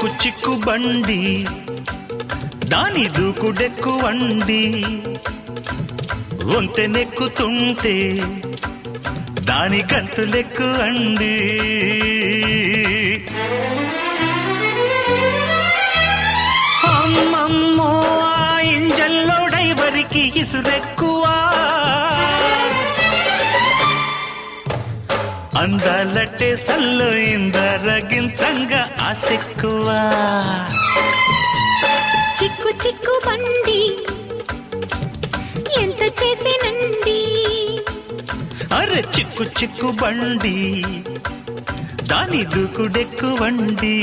చిక్కు చిక్కు బండి దాని దూకుడెక్కువండి వంతెనెక్కుతుంటే దాని గంతులెక్కువండి అమ్మమ్మో ఆ ఇంజన్లో డ్రైవరికి ఇసురెక్కువా అందాలట్టే సల్లో ఇందరగించంగా ఆసెక్కువా చిక్కు చిక్కు బండి ఎంత చేసేనండి అరే చిక్కు చిక్కు బండి దాని దూకుడెక్కువండి